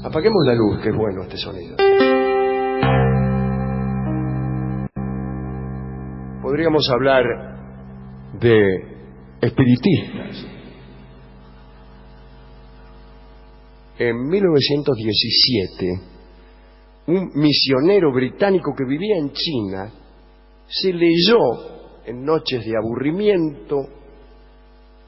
Apaguemos la luz, que es bueno este sonido. Podríamos hablar de espiritistas. En 1917, un misionero británico que vivía en China se leyó en noches de aburrimiento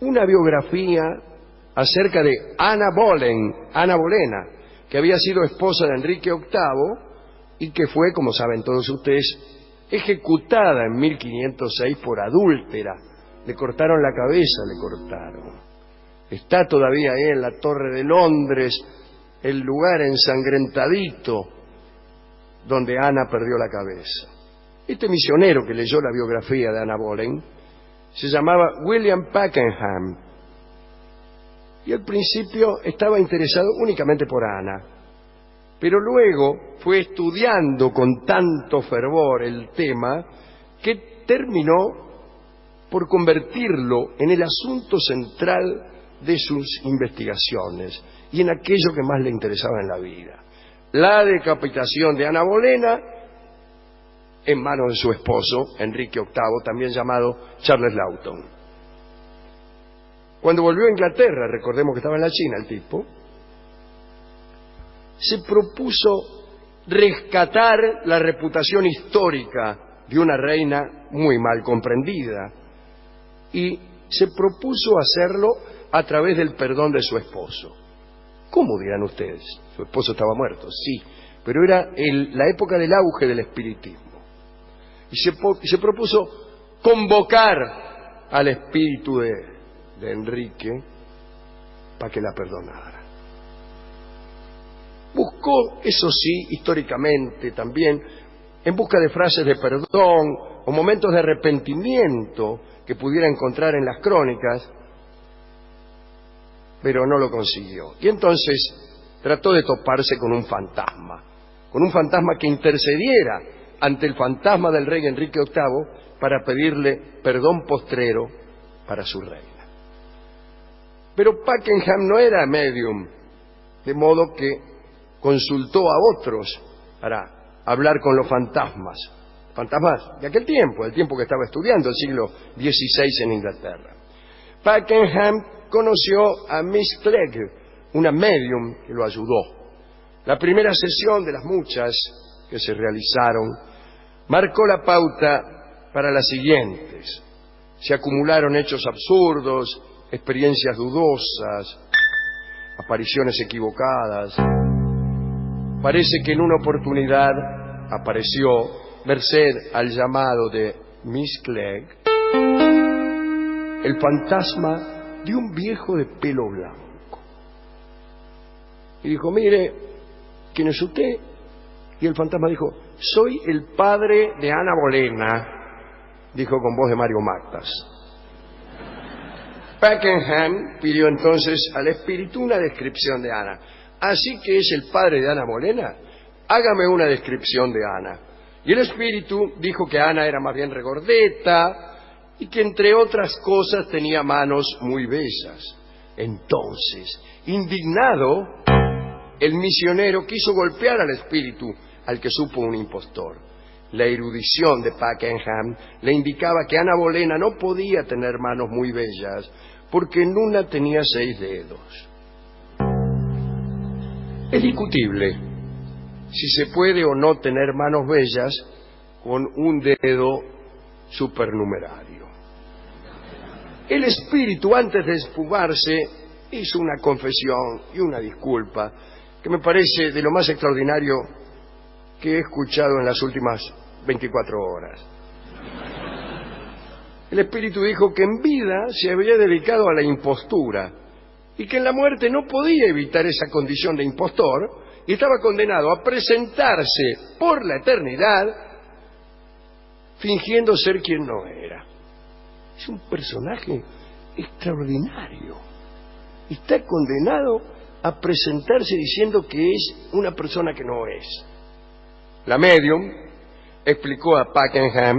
una biografía acerca de Ana Bolena, que había sido esposa de Enrique VIII y que fue, como saben todos ustedes, ejecutada en 1506 por adúltera. Le cortaron la cabeza, le cortaron. Está todavía ahí en la Torre de Londres, el lugar ensangrentadito donde Ana perdió la cabeza. Este misionero que leyó la biografía de Ana Boleyn se llamaba William Pakenham y al principio estaba interesado únicamente por Ana, pero luego fue estudiando con tanto fervor el tema que terminó por convertirlo en el asunto central de sus investigaciones y en aquello que más le interesaba en la vida: la decapitación de Ana Bolena en manos de su esposo, Enrique VIII, también llamado Charles Lawton. Cuando volvió a Inglaterra, recordemos que estaba en la China el tipo, se propuso rescatar la reputación histórica de una reina muy mal comprendida y se propuso hacerlo a través del perdón de su esposo. ¿Cómo dirán ustedes? Su esposo estaba muerto, sí, pero era la época del auge del espiritismo. Y se propuso convocar al espíritu de Enrique para que la perdonara. Buscó, eso sí, históricamente también, en busca de frases de perdón o momentos de arrepentimiento que pudiera encontrar en las crónicas, pero no lo consiguió. Y entonces trató de toparse con un fantasma que intercediera ante el fantasma del rey Enrique VIII para pedirle perdón postrero para su reina. Pero Pakenham no era medium, de modo que consultó a otros para hablar con los fantasmas de aquel tiempo, el tiempo que estaba estudiando, el siglo XVI en Inglaterra. Pakenham conoció a Miss Clegg, una medium que lo ayudó. La primera sesión de las muchas que se realizaron marcó la pauta para las siguientes. Se acumularon hechos absurdos, experiencias dudosas, apariciones equivocadas. Parece que en una oportunidad apareció, merced al llamado de Miss Clegg, el fantasma de un viejo de pelo blanco. Y dijo: mire, ¿quién es usted? Y el fantasma dijo: soy el padre de Ana Bolena, dijo con voz de Mario Matas. Pakenham pidió entonces al espíritu una descripción de Ana. Así que es el padre de Ana Bolena, hágame una descripción de Ana. Y el espíritu dijo que Ana era más bien regordeta y que entre otras cosas tenía manos muy bellas. Entonces, indignado, el misionero quiso golpear al espíritu, al que supo un impostor. La erudición de Pakenham le indicaba que Ana Bolena no podía tener manos muy bellas, porque en una tenía 6 dedos. Es discutible si se puede o no tener manos bellas con un dedo supernumerario. El espíritu, antes de esfumarse, hizo una confesión y una disculpa que me parece de lo más extraordinario que he escuchado en las últimas 24 horas. El espíritu dijo que en vida se había dedicado a la impostura y que en la muerte no podía evitar esa condición de impostor y estaba condenado a presentarse por la eternidad fingiendo ser quien no era. Es un personaje extraordinario. Está condenado a presentarse diciendo que es una persona que no es. La medium explicó a Pakenham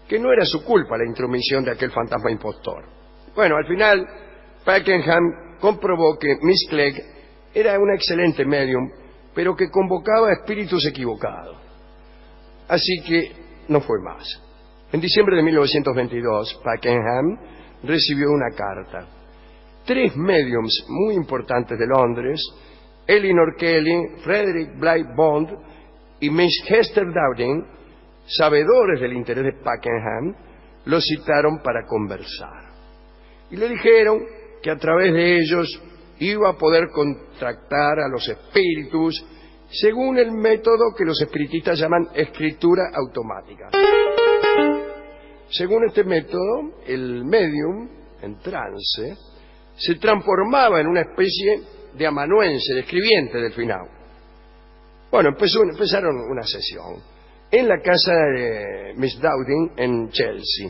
que no era su culpa la intromisión de aquel fantasma impostor. Bueno, al final Pakenham comprobó que Miss Clegg Era una excelente medium, pero que convocaba espíritus equivocados. Así que no fue más. En diciembre de 1922, Pakenham recibió una carta. 3 mediums muy importantes de Londres, Elinor Kelly, Frederick Blythe Bond y Miss Hester Dowding, sabedores del interés de Pakenham, lo citaron para conversar. Y le dijeron que a través de ellos iba a poder contactar a los espíritus según el método que los espiritistas llaman escritura automática. Según este método, el medium, en trance, se transformaba en una especie de amanuense, de escribiente del final. Bueno, empezaron una sesión en la casa de Miss Dowding en Chelsea.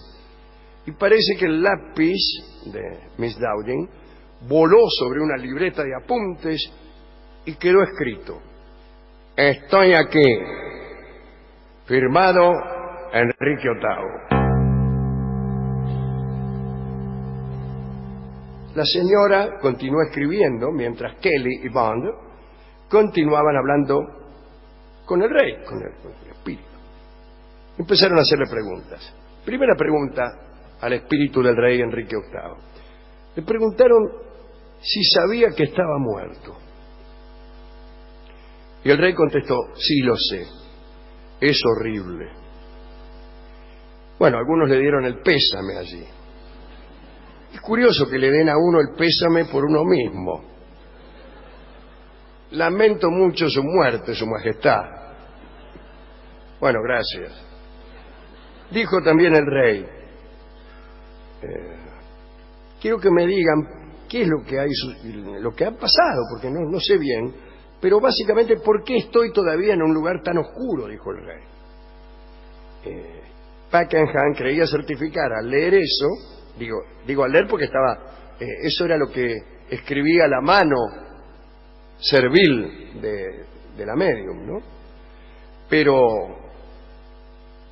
Y parece que el lápiz de Miss Dowding voló sobre una libreta de apuntes y quedó escrito: estoy aquí, firmado Enrique VIII. La señora continuó escribiendo mientras Kelly y Bond continuaban hablando con el rey, con el espíritu. Empezaron a hacerle preguntas. Primera pregunta al espíritu del rey Enrique VIII. Le preguntaron si sabía que estaba muerto. Y el rey contestó: sí, lo sé, es horrible. Bueno, algunos le dieron el pésame allí. Es curioso que le den a uno el pésame por uno mismo. Lamento mucho su muerte, su majestad. Bueno, gracias. Dijo también el rey: quiero que me digan qué es lo que ha pasado, porque no sé bien, pero básicamente, ¿por qué estoy todavía en un lugar tan oscuro?, dijo el rey. Pakenham creía certificar al leer eso, digo al leer porque eso era lo que escribía la mano servil de la medium, ¿no? Pero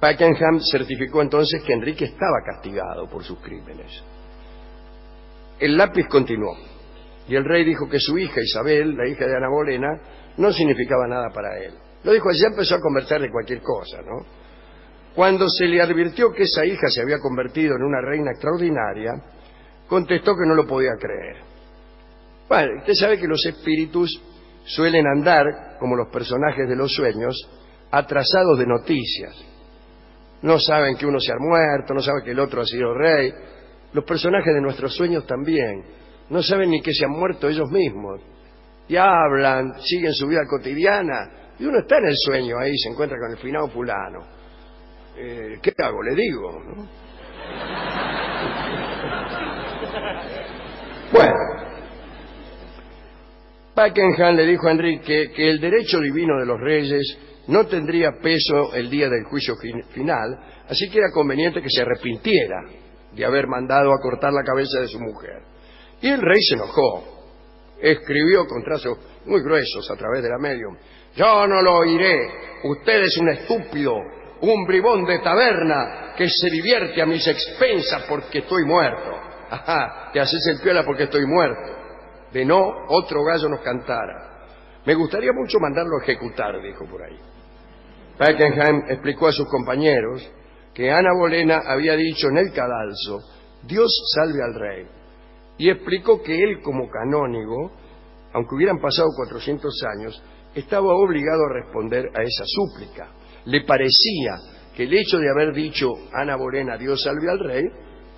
Pakenham certificó entonces que Enrique estaba castigado por sus crímenes. El lápiz continuó, y el rey dijo que su hija Isabel, la hija de Ana Bolena, no significaba nada para él. Lo dijo allí, empezó a conversar de cualquier cosa, ¿no? Cuando se le advirtió que esa hija se había convertido en una reina extraordinaria, contestó que no lo podía creer. Bueno, usted sabe que los espíritus suelen andar, como los personajes de los sueños, atrasados de noticias. No saben que uno se ha muerto, no saben que el otro ha sido rey. Los personajes de nuestros sueños también. No saben ni que se han muerto ellos mismos. Y hablan, siguen su vida cotidiana. Y uno está en el sueño ahí, se encuentra con el finado fulano. ¿Qué hago? Le digo, ¿no? Bueno, Pakenham le dijo a Enrique que el derecho divino de los reyes no tendría peso el día del juicio final, así que era conveniente que se arrepintiera de haber mandado a cortar la cabeza de su mujer. Y el rey se enojó. Escribió con trazos muy gruesos a través de la medium: yo no lo oiré, usted es un estúpido, un bribón de taberna que se divierte a mis expensas porque estoy muerto. Ajá, te haces el piola porque estoy muerto. De no, otro gallo nos cantara. Me gustaría mucho mandarlo a ejecutar, dijo por ahí. Pakenham explicó a sus compañeros que Ana Bolena había dicho en el cadalso: Dios salve al rey. Y explicó que él, como canónigo, aunque hubieran pasado 400 años, estaba obligado a responder a esa súplica. Le parecía que el hecho de haber dicho Ana Bolena, Dios salve al rey,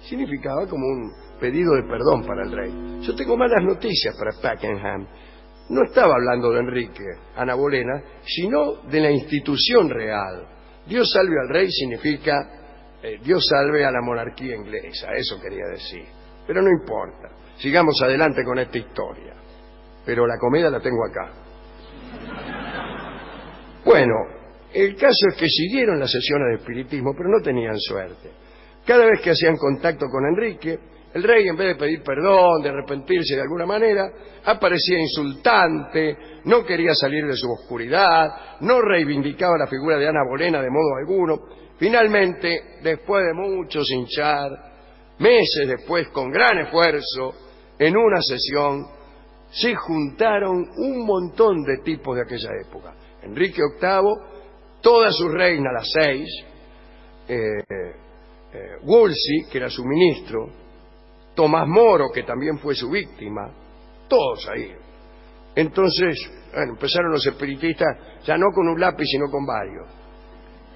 significaba como un pedido de perdón para el rey. Yo tengo malas noticias para Pakenham. No estaba hablando de Enrique, Ana Bolena, sino de la institución real. Dios salve al rey significa Dios salve a la monarquía inglesa, eso quería decir. Pero no importa, sigamos adelante con esta historia. Pero la comida la tengo acá. Bueno, el caso es que siguieron las sesiones de espiritismo, pero no tenían suerte. Cada vez que hacían contacto con Enrique, el rey, en vez de pedir perdón, de arrepentirse de alguna manera, aparecía insultante, no quería salir de su oscuridad, no reivindicaba la figura de Ana Bolena de modo alguno. Finalmente, después de mucho hinchar, meses después, con gran esfuerzo, en una sesión, se juntaron un montón de tipos de aquella época. Enrique VIII, todas sus reinas, las 6, Wolsey, que era su ministro, Tomás Moro, que también fue su víctima, todos ahí. Entonces, bueno, empezaron los espiritistas, ya no con un lápiz, sino con varios,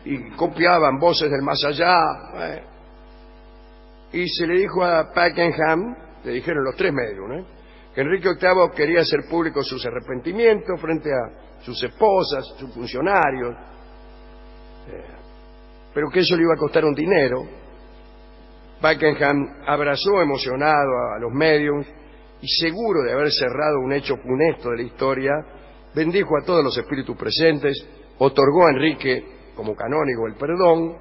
y copiaban voces del más allá. Y se le dijo a Pakenham, le dijeron los 3 medios, que Enrique VIII quería hacer públicos sus arrepentimientos frente a sus esposas, sus funcionarios, pero que eso le iba a costar un dinero. Pakenham abrazó emocionado a los medios y, seguro de haber cerrado un hecho funesto de la historia, bendijo a todos los espíritus presentes, otorgó a Enrique como canónigo el perdón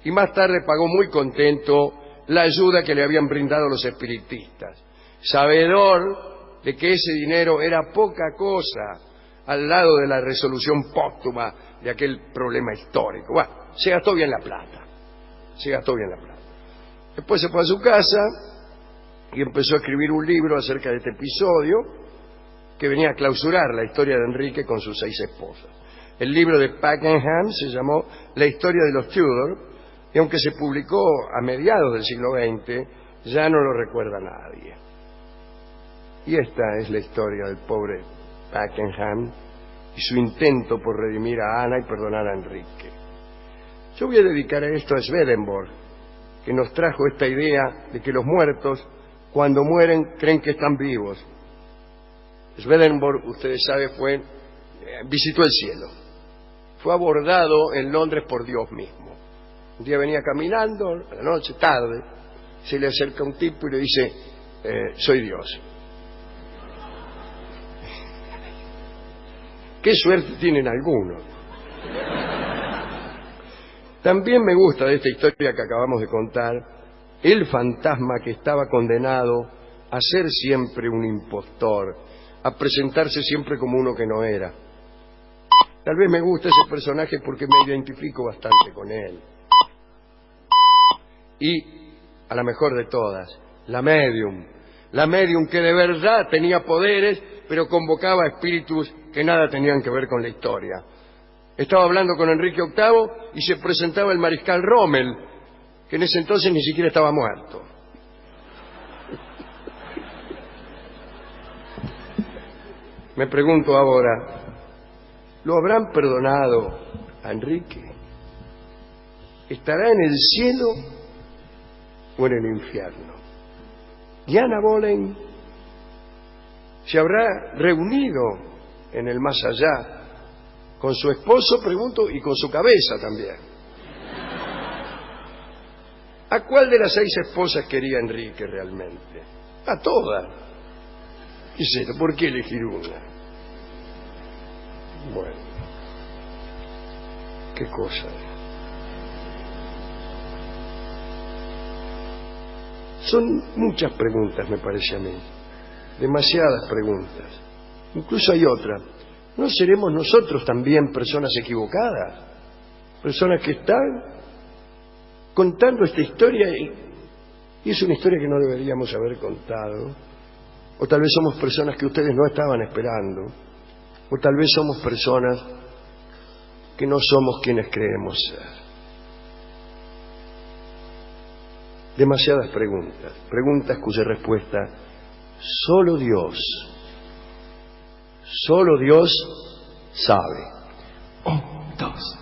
y más tarde pagó muy contento la ayuda que le habían brindado los espiritistas, sabedor de que ese dinero era poca cosa al lado de la resolución póstuma de aquel problema histórico. Bueno, se gastó bien la plata, Después se fue a su casa y empezó a escribir un libro acerca de este episodio que venía a clausurar la historia de Enrique con sus 6 esposas. El libro de Pakenham se llamó La historia de los Tudor, y aunque se publicó a mediados del siglo XX, ya no lo recuerda nadie. Y esta es la historia del pobre Pakenham y su intento por redimir a Ana y perdonar a Enrique. Yo voy a dedicar a esto a Swedenborg, que nos trajo esta idea de que los muertos, cuando mueren, creen que están vivos. Swedenborg, ustedes saben, visitó el cielo. Fue abordado en Londres por Dios mismo. Un día venía caminando, a la noche, tarde, se le acerca un tipo y le dice, soy Dios. Qué suerte tienen algunos. También me gusta de esta historia que acabamos de contar, el fantasma que estaba condenado a ser siempre un impostor, a presentarse siempre como uno que no era. Tal vez me gusta ese personaje porque me identifico bastante con él. Y, a la mejor de todas, la medium que de verdad tenía poderes, pero convocaba espíritus que nada tenían que ver con la historia. Estaba hablando con Enrique VIII y se presentaba el mariscal Rommel, que en ese entonces ni siquiera estaba muerto. Me pregunto ahora, ¿lo habrán perdonado a Enrique? ¿Estará en el cielo o en el infierno? ¿Y Ana Boleyn se habrá reunido en el más allá con su esposo, pregunto, y con su cabeza también? ¿A cuál de las 6 esposas quería Enrique realmente? A todas. ¿Qué es esto? ¿Por qué elegir una? Bueno, qué cosa. Son muchas preguntas, me parece a mí. Demasiadas preguntas. Incluso hay otra. ¿No seremos nosotros también personas equivocadas? Personas que están contando esta historia y es una historia que no deberíamos haber contado. O tal vez somos personas que ustedes no estaban esperando. O tal vez somos personas que no somos quienes creemos ser. Demasiadas preguntas. Preguntas cuya respuesta solo Dios sabe. 1, 2,